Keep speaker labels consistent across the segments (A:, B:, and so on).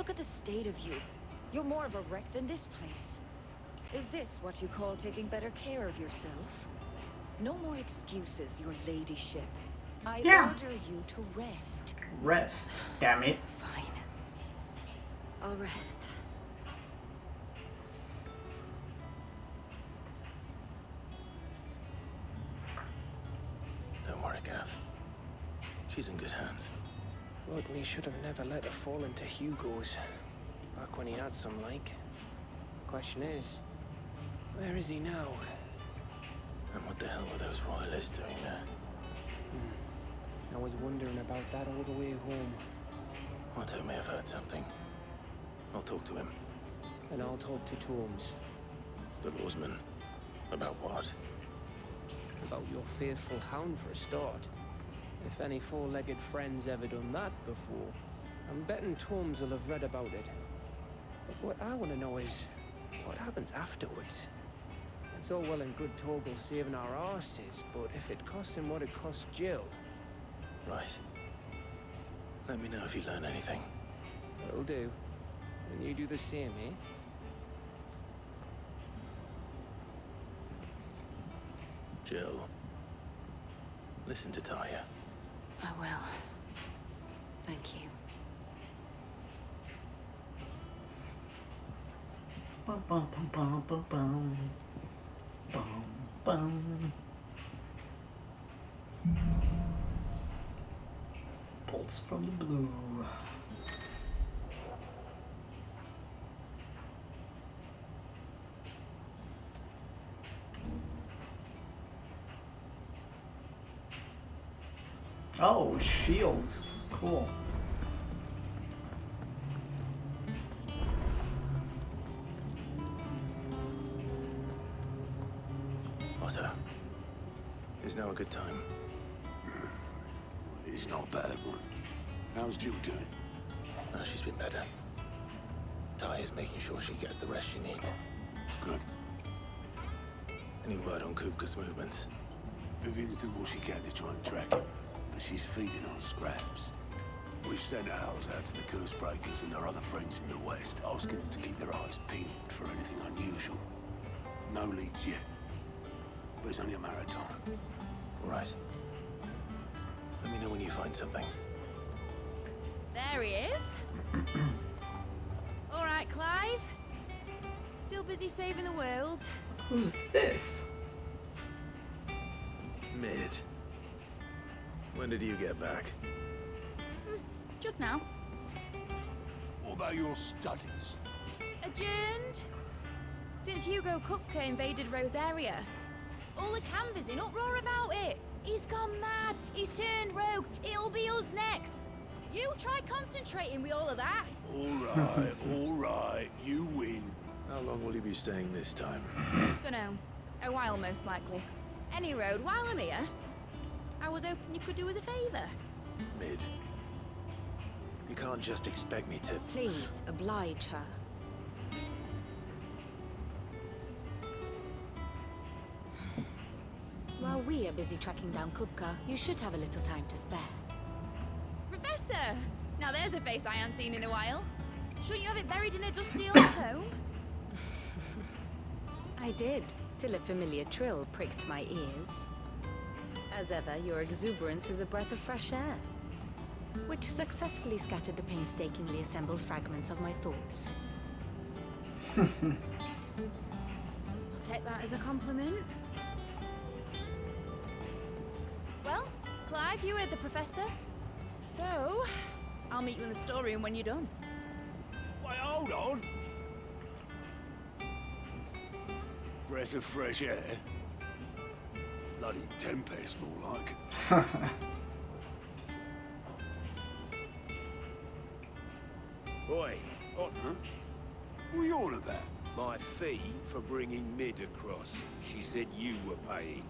A: Look at the state of you. You're more of a wreck than this place. Is this what you call taking better care of yourself? No more excuses, your ladyship. I order you to rest.
B: Rest, damn it.
A: Fine. I'll rest.
C: Don't worry, Gav. She's in good hands.
D: But we should have never let her fall into Hugo's. Back when he had some, like. Question is, where is he now?
C: And what the hell were those royalists doing there?
D: I was wondering about that all the way home.
C: Otto may have heard something. I'll talk to him.
D: And I'll talk to Tomes.
C: The lawsman. About what?
D: About your faithful hound for a start. If any four-legged friend's ever done that before, I'm betting Tomes will have read about it. But what I want to know is, what happens afterwards? It's all well and good Torgal saving our arses, but if it costs him what it cost Jill...
C: Right. Let me know if you learn anything.
D: Will do. And you do the same, eh?
C: Jill. Listen to Taya.
A: I will. Thank you.
B: Bum bum bum bum bum bum. Bum bum. Bolts from the blue. Oh, shield. Cool.
C: Otto. Is now a good time?
E: It's not a bad one. How's Jill doing?
C: She's been better. Taya's making sure she gets the rest she needs.
E: Good.
C: Any word on Kupka's movements?
E: Vivian's doing what she can to try and track him, but she's feeding on scraps. We've sent ours out to the Cursebreakers and our other friends in the West, asking them to keep their eyes peeled for anything unusual. No leads yet, but it's only a matter of time.
C: Right. Let me know when you find something.
A: There he is. All right, Clive. Still busy saving the world.
B: Who's this?
C: Mid. When did you get back?
A: Just now.
E: What about your studies?
A: Adjourned. Since Hugo Kupka invaded Rosaria. All the canvass in uproar about it. He's gone mad. He's turned rogue. It'll be us next. You try concentrating with all of that.
E: All right, you win.
C: How long will you be staying this time?
A: Dunno. A while, most likely. Any road, while I'm here, I was hoping you could do us a favour.
C: Mid. You can't just expect me to...
A: Please, oblige her. While we are busy tracking down Kupka, you should have a little time to spare. Professor! Now there's a face I haven't seen in a while. Shouldn't you have it buried in a dusty old tome? I did, till a familiar trill pricked my ears. As ever, your exuberance is a breath of fresh air, which successfully scattered the painstakingly assembled fragments of my thoughts. I'll take that as a compliment. Well, Clive, you heard the professor. So, I'll meet you in the storeroom when you're done.
E: Wait, hold on. Breath of fresh air. Bloody tempest, more like.
F: Oi,
E: What, huh? What are you on about?
F: my fee for bringing Mid across. She said you were paying.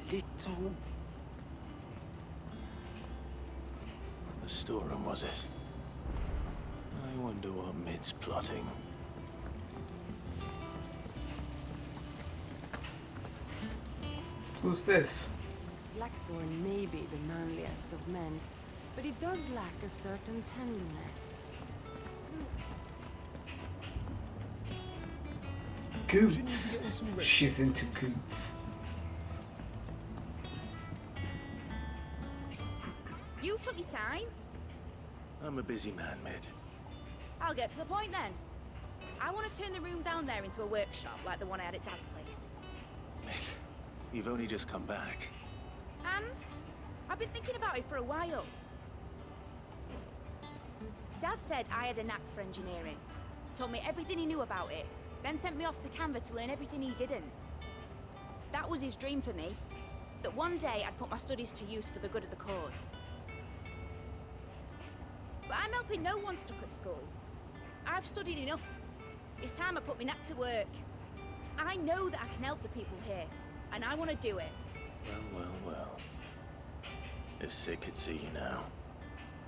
E: Little...
C: The storeroom, was it? I wonder what Mid's plotting.
B: Who's this?
G: Blackthorn may be the manliest of men, but he does lack a certain tenderness.
B: Goots. She's into goots.
G: You took your time.
C: I'm a busy man, Mid.
G: I'll get to the point then. I want to turn the room down there into a workshop like the one I had at Dad's place.
C: Mid, you've only just come back.
G: And I've been thinking about it for a while. Dad said I had a knack for engineering. Told me everything he knew about it. Then sent me off to Canva to learn everything he didn't. That was his dream for me. That one day I'd put my studies to use for the good of the cause. But I'm helping no one stuck at school. I've studied enough. It's time I put my knack to work. I know that I can help the people here, and I want to do it.
C: Well. If Sid could see you now.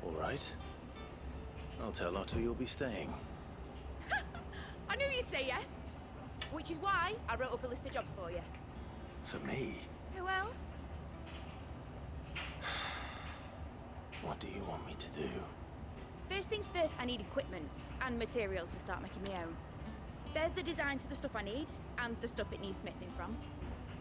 C: All right. I'll tell Otto you'll be staying.
G: I knew you'd say yes. Which is why I wrote up a list of jobs for you.
C: For me?
G: Who else?
C: What do you want me to do?
G: First things first, I need equipment and materials to start making my own. There's the designs for the stuff I need, and the stuff it needs smithing from.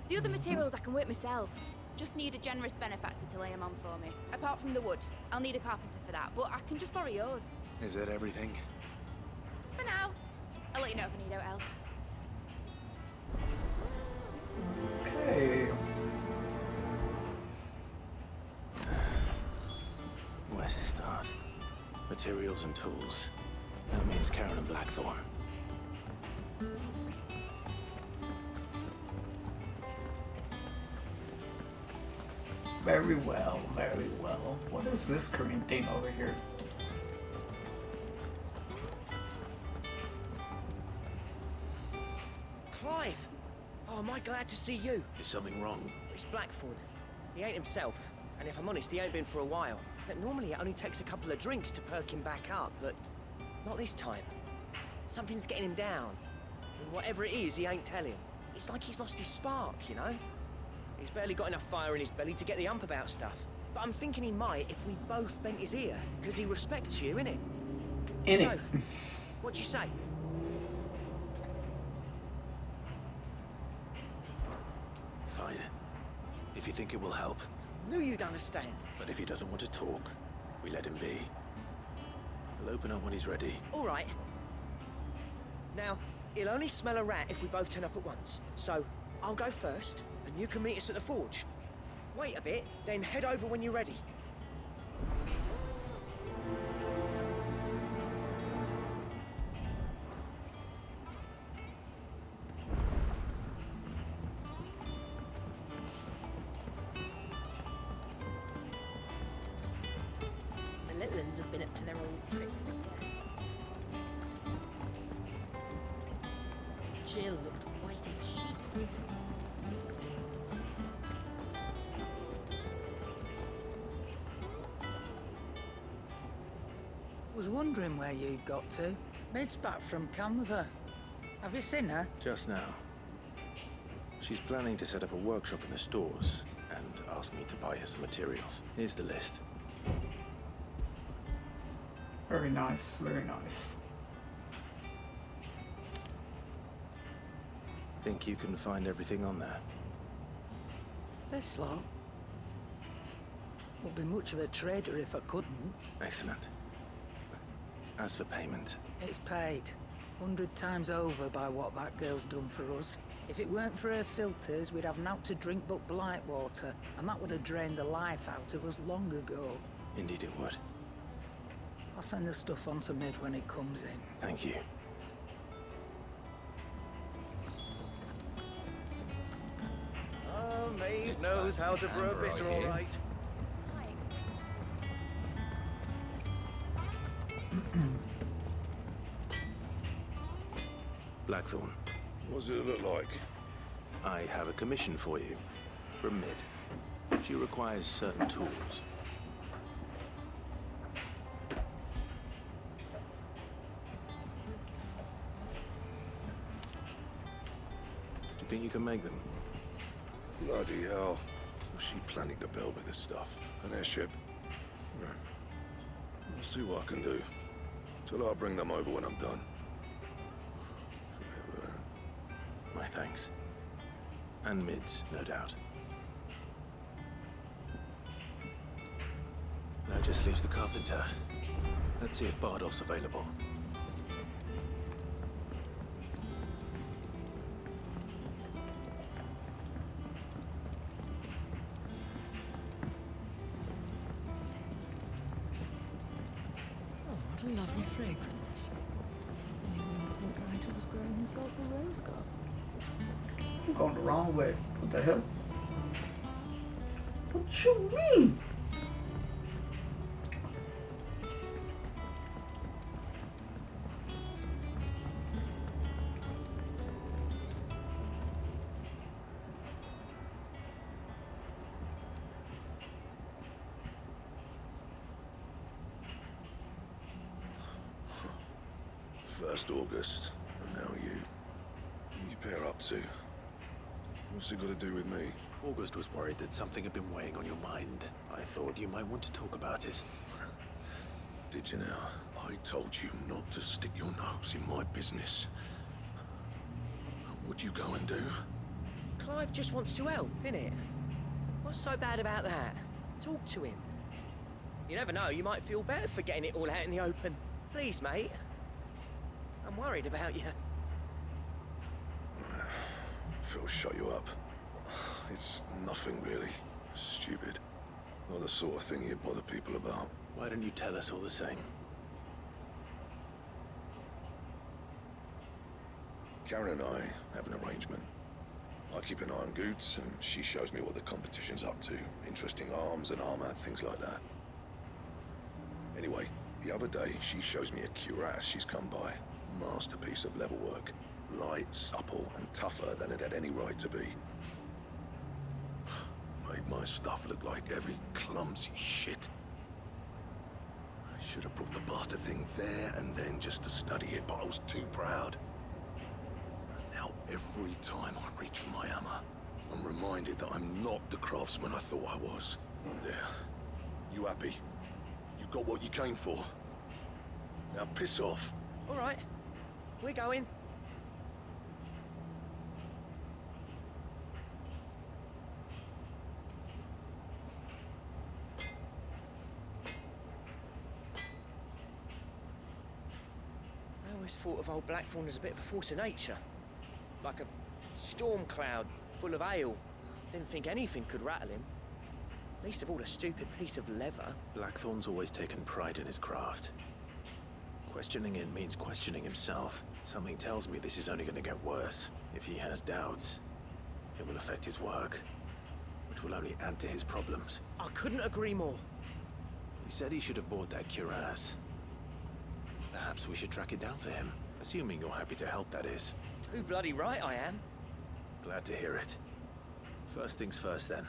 G: The other materials I can work myself. Just need a generous benefactor to lay them on for me. Apart from the wood, I'll need a carpenter for that, but I can just borrow yours.
C: Is that everything?
G: For now. I'll let you know if I need out else.
B: Okay.
C: Where to start? Materials and tools. That means Karen and Blackthorn.
B: Very well, very well. What is this green thing over here?
H: Clive! Oh, am I glad to see you?
C: Is something wrong?
H: It's Blackthorn. He ain't himself, and if I'm honest, he ain't been for a while. But normally it only takes a couple of drinks to perk him back up, but not this time. Something's getting him down, and whatever it is, he ain't telling. It's like he's lost his spark, you know? He's barely got enough fire in his belly to get the ump about stuff. But I'm thinking he might if we both bent his ear, because he respects you, innit? So, what'd you say?
C: Fine. If you think it will help.
H: Knew you'd understand.
C: But if he doesn't want to talk, we let him be. He'll open up when he's ready.
H: All right. Now, he'll only smell a rat if we both turn up at once. So, I'll go first, and you can meet us at the forge. Wait a bit, then head over when you're ready.
G: The little uns have been up to their old tricks again. Jill looked white as a sheet.
I: Was wondering where you'd got to. Mid's back from Canva. Have you seen her?
C: Just now. She's planning to set up a workshop in the stores and asked me to buy her some materials. Here's the list.
B: Very nice, very nice.
C: Think you can find everything on there?
I: This lot. Would be much of a trader if I couldn't.
C: Excellent. As for payment,
I: It's paid 100 times over by what that girl's done for us. If it weren't for her filters, we'd have naught to drink but blight water, and that would have drained the life out of us long ago.
C: indeed it would.
I: I'll send the stuff on to Mid when it comes in.
C: Thank you.
J: Oh, Maeve knows how to brew a bitter, all right.
C: Blackthorn,
F: What does it look like?
C: I have a commission for you. From Mid. She requires certain tools. Do you think you can make them?
F: Bloody hell. What's she planning to build with this stuff? An airship? Right. I'll see what I can do. Tell her I'll bring them over when I'm done.
C: thanks. And mids, no doubt. That just leaves the carpenter. Let's see if Bardolph's available.
K: What a lovely fragrance. Anyone would think Nigel was growing himself a rose garden.
B: I'm going the wrong way. What the hell? What you mean?
F: First August, and now you. You pair up to. What's it got to do with me?
C: August was worried that something had been weighing on your mind. I thought you might want to talk about it.
F: Did you now? I told you not to stick your nose in my business. What'd you go and do?
H: Clive just wants to help, innit? What's so bad about that? Talk to him. You never know, you might feel better for getting it all out in the open. Please, mate. I'm worried about you.
F: Phil shut you up. It's nothing really. Stupid. Not the sort of thing he'd bother people about.
C: Why don't you tell us all the same?
F: Karen and I have an arrangement. I keep an eye on Goots, and she shows me what the competition's up to. Interesting arms and armor, things like that. Anyway, the other day, she shows me a cuirass she's come by. Masterpiece of level work. Light, supple, and tougher than it had any right to be. Made my stuff look like every clumsy shit. I should have brought the bastard thing there and then just to study it, but I was too proud. And now every time I reach for my hammer, I'm reminded that I'm not the craftsman I thought I was. There. You happy? You got what you came for. Now piss off.
H: All right. We're going. I always thought of old Blackthorn as a bit of a force of nature. Like a storm cloud full of hail. Didn't think anything could rattle him. Least of all a stupid piece of leather.
C: Blackthorn's always taken pride in his craft. Questioning it means questioning himself. Something tells me this is only going to get worse. If he has doubts, it will affect his work, which will only add to his problems.
H: I couldn't agree more.
C: He said he should have bought that cuirass. Perhaps we should track it down for him, assuming you're happy to help, that is.
H: Too bloody right I am.
C: Glad to hear it. First things first, then.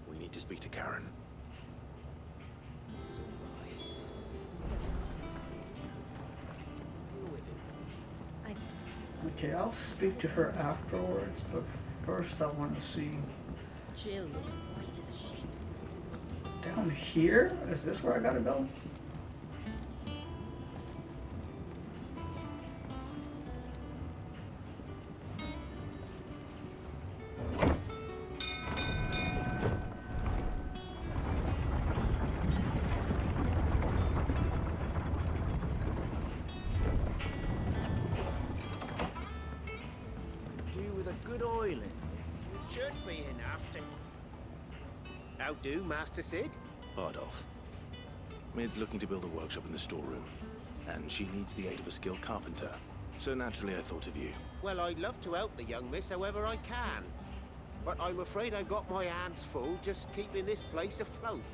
C: We need to speak to Karen.
B: Okay, I'll speak to her afterwards, but first I want to see...
K: Jill looked white as a sheet.
B: Down here? Is this where I gotta go?
J: Should be enough to... How do, Master Sid?
C: Bardolph. Mid's looking to build a workshop in the storeroom, and she needs the aid of a skilled carpenter. So naturally I thought of you.
J: Well, I'd love to help the young miss however I can. But I'm afraid I've got my hands full just keeping this place afloat.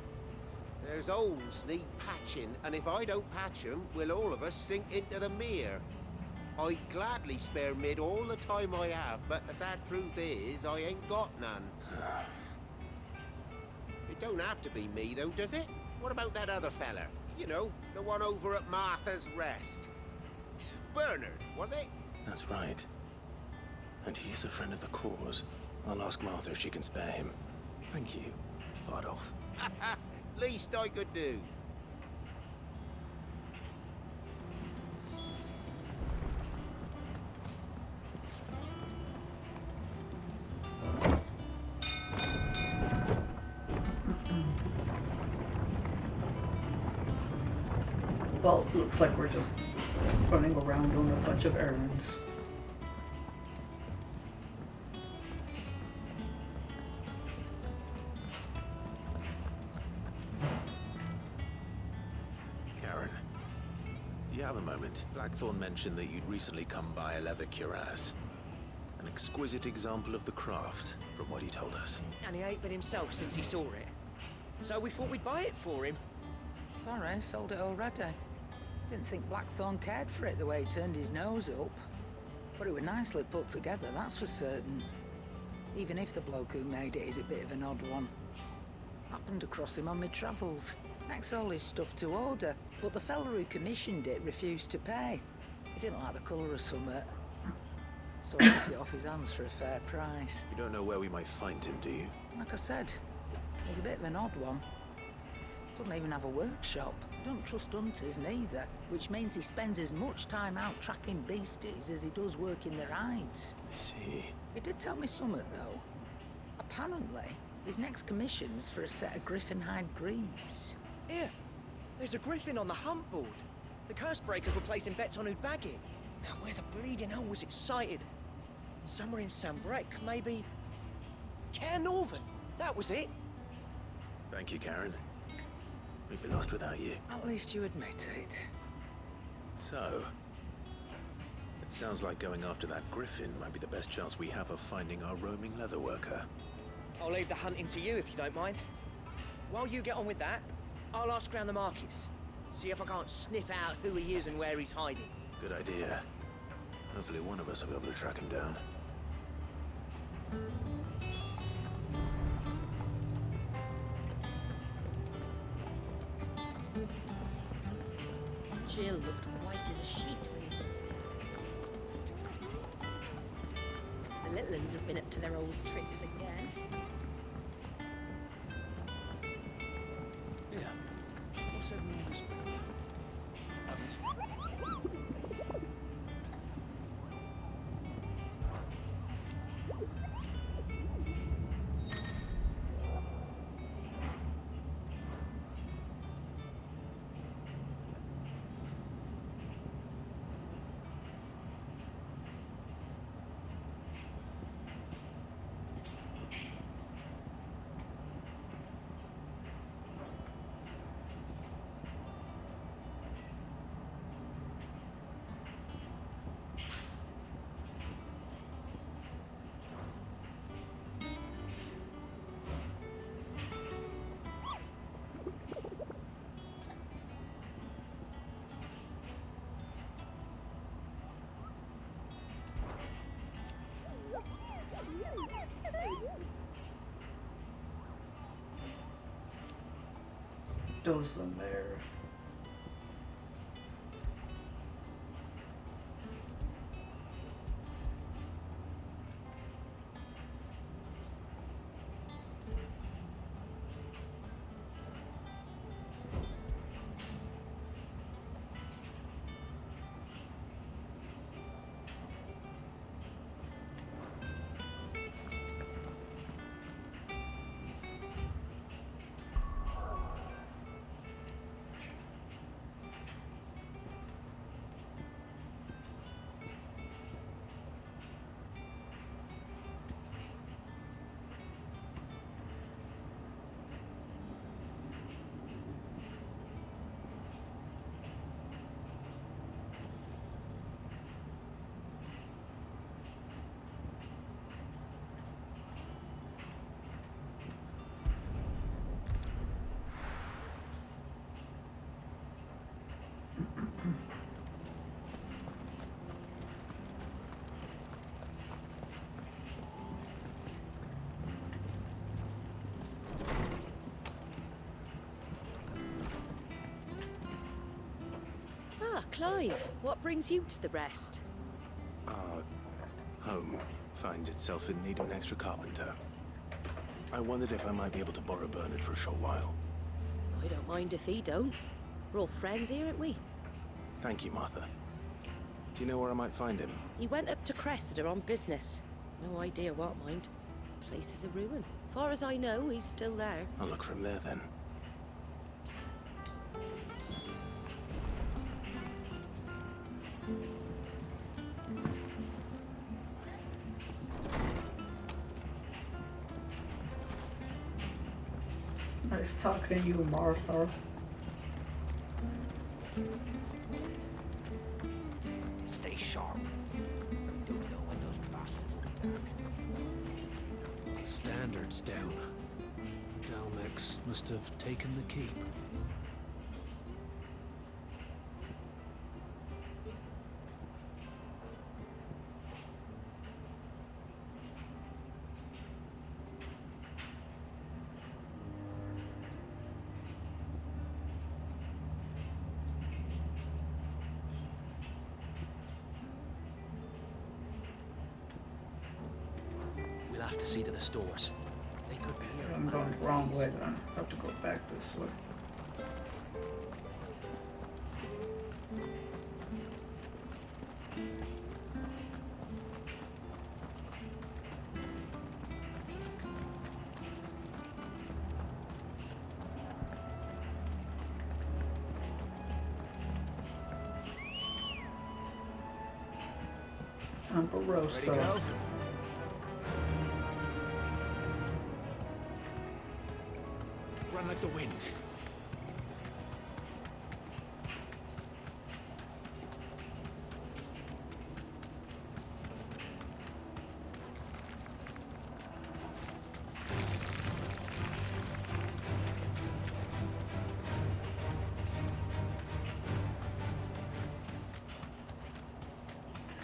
J: There's holes need patching, and if I don't patch them, will all of us sink into the mere. I'd gladly spare Mid all the time I have, but the sad truth is, I ain't got none. It don't have to be me, though, does it? What about that other fella? You know, the one over at Martha's Rest. Bernard, was it?
C: That's right. And he is a friend of the cause. I'll ask Martha if she can spare him. Thank you, Bardolph.
J: Least I could do.
B: Well, looks like we're just running around on a bunch of errands.
C: Karen, do you have a moment? Blackthorn mentioned that you'd recently come by a leather cuirass. An exquisite example of the craft, from what he told us.
H: And he ain't been himself since he saw it. So we thought we'd buy it for him.
I: Sorry, sold it already. Didn't think Blackthorn cared for it the way he turned his nose up. But it was nicely put together, that's for certain. Even if the bloke who made it is a bit of an odd one. Happened across him on my travels. Next all his stuff to order, but the fella who commissioned it refused to pay. He didn't like the colour of summit. So I took it off his hands for a fair price.
C: You don't know where we might find him, do you?
I: Like I said, he's a bit of an odd one. Doesn't even have a workshop. Don't trust hunters neither, which means he spends as much time out tracking beasties as he does working their hides.
C: I see.
I: He did tell me something, though. Apparently, his next commission's for a set of griffin hide greaves.
H: Here, there's a griffin on the hunt board. The curse breakers were placing bets on who'd bag it. Now, where the bleeding hell was excited? Somewhere in Sambrec, maybe... Care Northern, that was it.
C: Thank you, Karen. We'd be lost without you.
I: At least you admit it.
C: So, it sounds like going after that griffin might be the best chance we have of finding our roaming leather worker.
H: I'll leave the hunting to you if you don't mind. While you get on with that, I'll ask around the markets. See if I can't sniff out who he is and where he's hiding.
C: Good idea. Hopefully one of us will be able to track him down.
L: Jill looked white as a sheet when he looked at her. The little uns have been up to their old tricks again.
E: Yeah. What's everyone whispering about?
B: Doesn't matter.
L: Ah, Clive, what brings you to the rest?
C: Our home finds itself in need of an extra carpenter. I wondered if I might be able to borrow Bernard for a short while.
L: I don't mind if he don't. We're all friends here, aren't we?
C: Thank you, Martha. Do you know where I might find him?
L: He went up to Cressida on business. No idea what, mind. Place is a ruin. Far as I know, he's still there.
C: I'll look for him there then.
B: Nice talking to you, Martha.
H: Stay sharp. Don't know when those bastards will be back.
E: Standards down. Dalmex must have taken the keep.
H: We'll have to see to the stores. They could be here.
B: I'm going the wrong way then. I have to go back this way. Amberosa.
E: Ready, girl?
C: Run like the wind.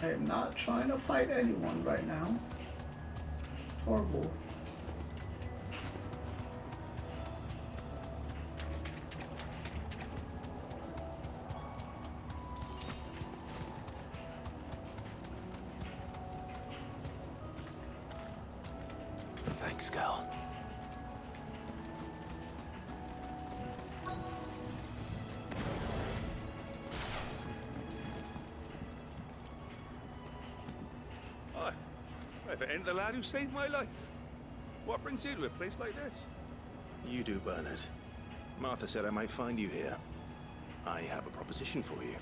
B: I am not trying to fight anyone right now. It's horrible.
C: Thanks, girl.
M: Hi. If it ain't the lad who saved my life. What brings you to a place like this?
C: You do, Bernard. Martha said I might find you here. I have a proposition for you.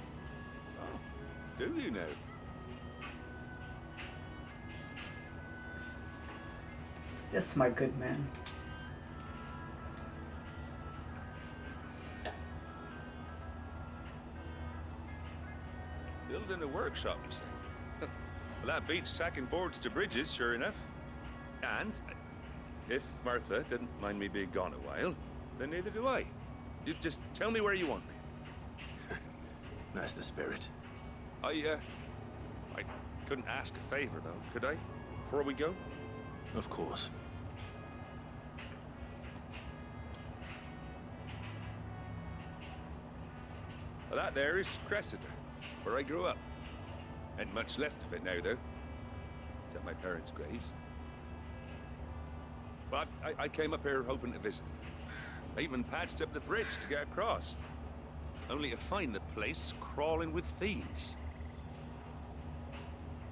M: Oh, do you now?
B: Yes, my good man.
M: Building a workshop, you say? Well, that beats tacking boards to bridges, sure enough. And if Martha didn't mind me being gone a while, then neither do I. You just tell me where you want me.
C: That's the spirit.
M: I couldn't ask a favor, though, could I? Before we go?
C: Of course.
M: Well, that there is Cressida, where I grew up. Ain't much left of it now, though. Except my parents' graves. But I came up here hoping to visit. I even patched up the bridge to get across. Only to find the place crawling with thieves.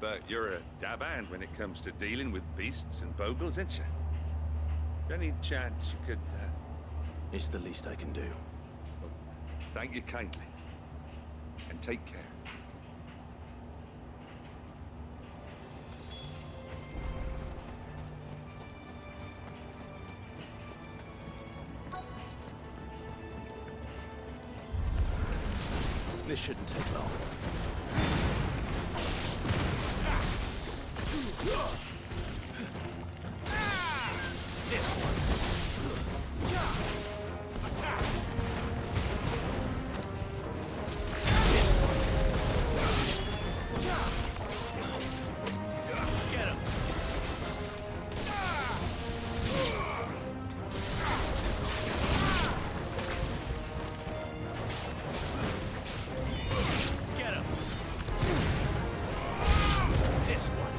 M: But you're a dab hand when it comes to dealing with beasts and bogles, ain't you? Any chance you could,
C: It's the least I can do.
M: Well, thank you kindly. And take care.
C: This shouldn't take long. This one. Get him. Get him. This one.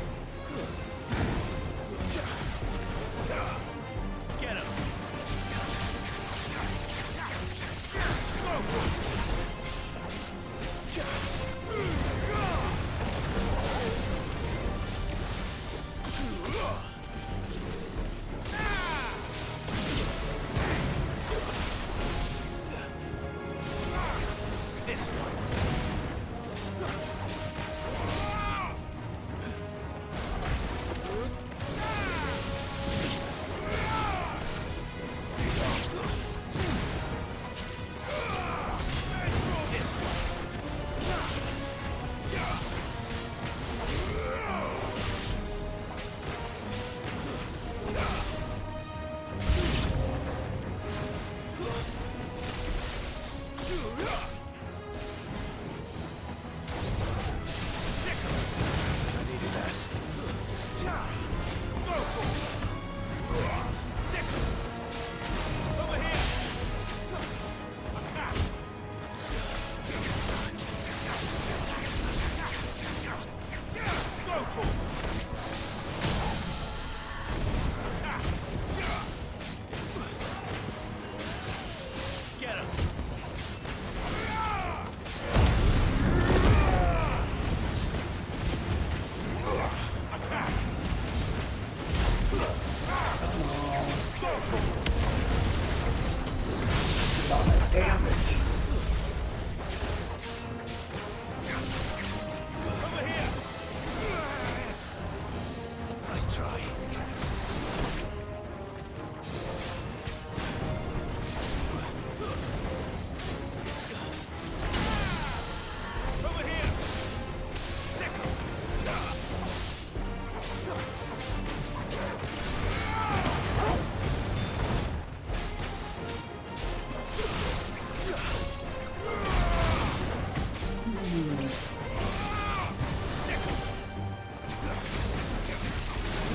B: lot of damage.
C: Nice try.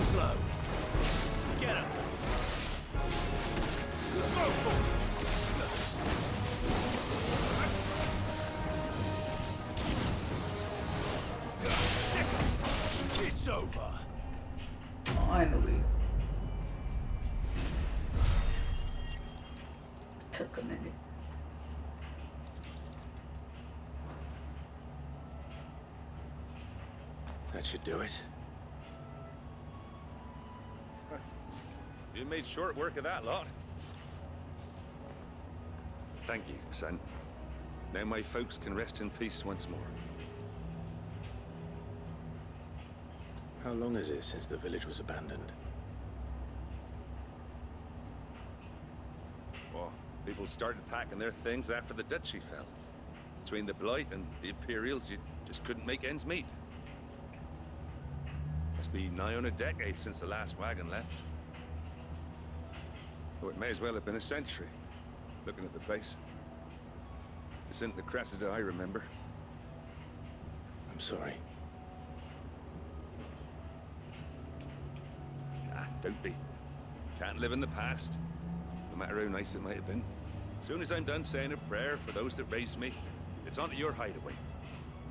E: Slow. Get him. It's over.
B: Finally. Took a minute.
C: That should do it.
M: You made short work of that lot. Thank you, son. Now my folks can rest in peace once more.
C: How long is it since the village was abandoned?
M: Well, people started packing their things after the duchy fell. Between the Blight and the Imperials, you just couldn't make ends meet. Must be nigh on a decade since the last wagon left. Oh, it may as well have been a century, looking at the place. This isn't the Cressida I remember.
C: I'm sorry.
M: Ah, don't be. Can't live in the past, no matter how nice it might have been. As soon as I'm done saying a prayer for those that raised me, it's onto your hideaway.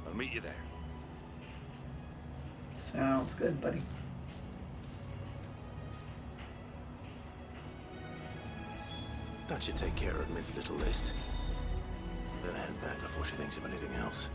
M: I'll meet you there.
B: Sounds good, buddy.
C: That should take care of Mid's little list. Better head back before she thinks of anything else.